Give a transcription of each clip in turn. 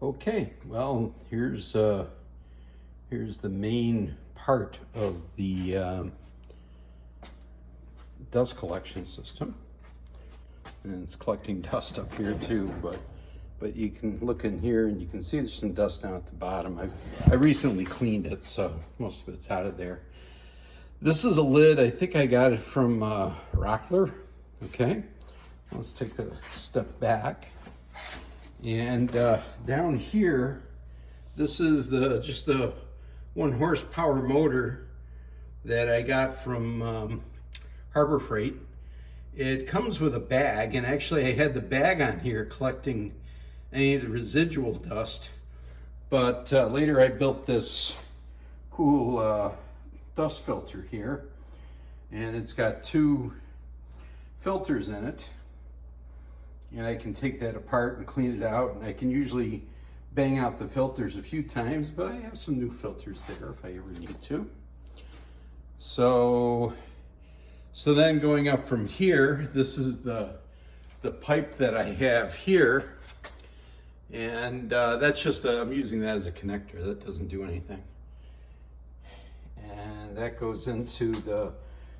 Okay, well, here's the main part of the dust collection system, and it's collecting dust up here too. But you can look in here and you can see there's some dust down at the bottom. I recently cleaned it, so most of it's out of there. This is a lid. I think I got it from Rockler. Okay, let's take a step back. And down here, this is just the 1 horsepower motor that I got from Harbor Freight. It comes with a bag, and actually I had the bag on here collecting any of the residual dust. But later I built this cool dust filter here, and it's got 2 filters in it. And I can take that apart and clean it out, and I can usually bang out the filters a few times, but I have some new filters there if I ever need to. So then going up from here, this is the pipe that I have here, and that's just I'm using that as a connector. That doesn't do anything. And that goes into the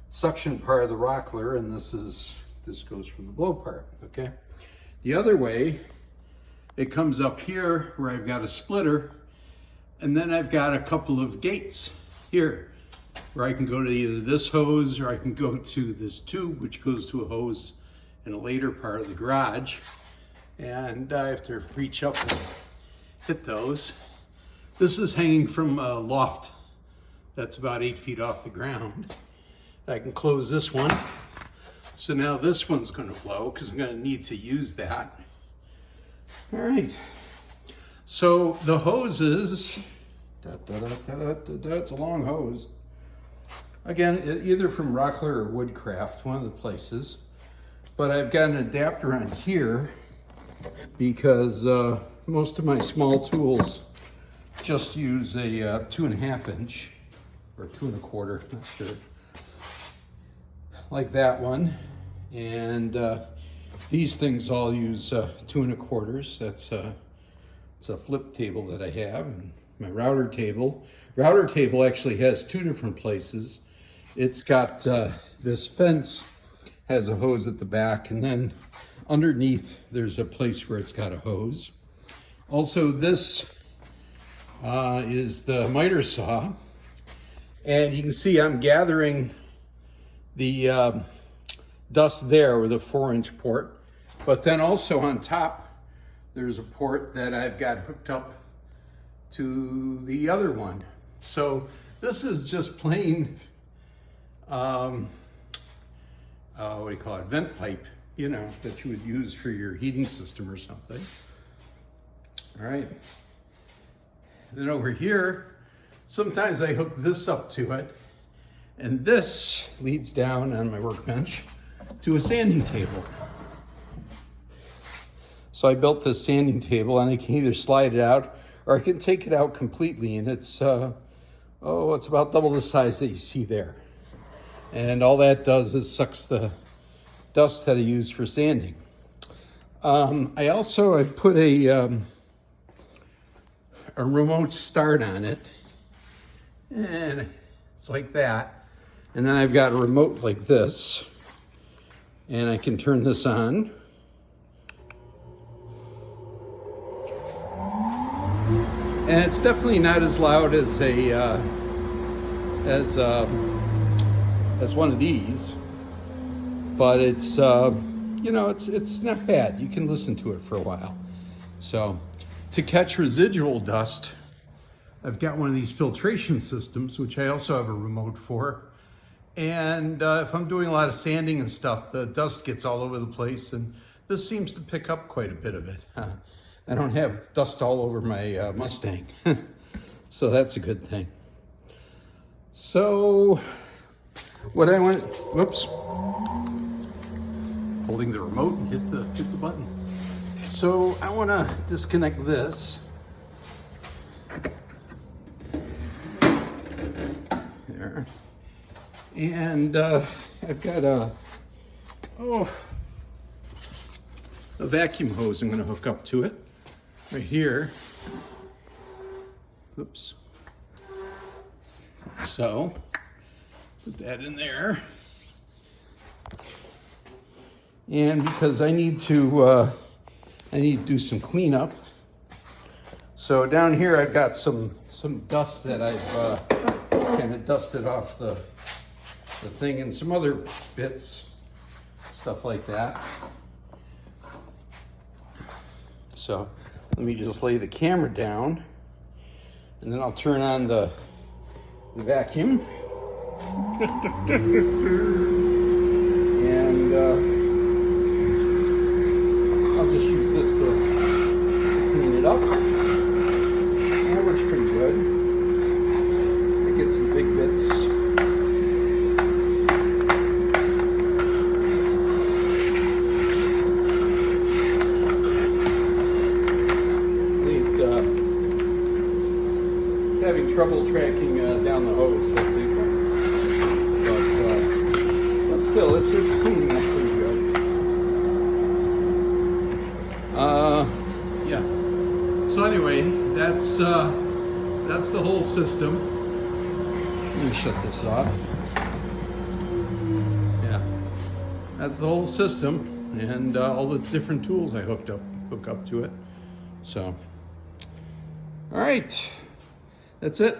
suction part of the rockler, and this goes from the blow part, okay? The other way, it comes up here where I've got a splitter, and then I've got a couple of gates here where I can go to either this hose or I can go to this tube, which goes to a hose in a later part of the garage. And I have to reach up and hit those. This is hanging from a loft that's about 8 feet off the ground. I can close this one. So now this one's going to flow because I'm going to need to use that. All right. So the hoses, it's a long hose. Again, either from Rockler or Woodcraft, one of the places. But I've got an adapter on here because most of my small tools just use a 2.5 inch or 2 1/4, not sure. Like that one, and these things all use 2 1/4. It's a flip table that I have, and my router table. Router table actually has 2 different places. It's got this fence has a hose at the back, and then underneath there's a place where it's got a hose. Also, this is the miter saw, and you can see I'm gathering the dust there with a 4-inch port, but then also on top there's a port that I've got hooked up to the other one. So this is just plain what do you call it, vent pipe, you know, that you would use for your heating system or something. All right, then over here sometimes I hook this up to it, and this leads down on my workbench to a sanding table. So I built this sanding table, and I can either slide it out or I can take it out completely, and it's about double the size that you see there. And all that does is sucks the dust that I use for sanding. I put a remote start on it, and it's like that. And then I've got a remote like this, and I can turn this on. And it's definitely not as loud as one of these, but it's it's not bad. You can listen to it for a while. So to catch residual dust, I've got one of these filtration systems, which I also have a remote for. And if I'm doing a lot of sanding and stuff, the dust gets all over the place, and this seems to pick up quite a bit of it. I don't have dust all over my Mustang, so that's a good thing. So what I want, whoops, holding the remote and hit the button. So I want to disconnect this. There. And I've got a vacuum hose I'm going to hook up to it. right here. Oops. So put that in there. And because I need to do some cleanup. So down here I've got some dust that I've kind of dusted off the thing, and some other bits, stuff like that. So let me just lay the camera down, and then I'll turn on the vacuum. And I'll just use this to clean it up. That works pretty good. I get some big bits. Having trouble tracking down the hose, that big one. But still, it's cleaning up pretty good. Yeah. So anyway, that's the whole system. Let me shut this off. Yeah, that's the whole system, and all the different tools I hook up to it. So, all right. That's it.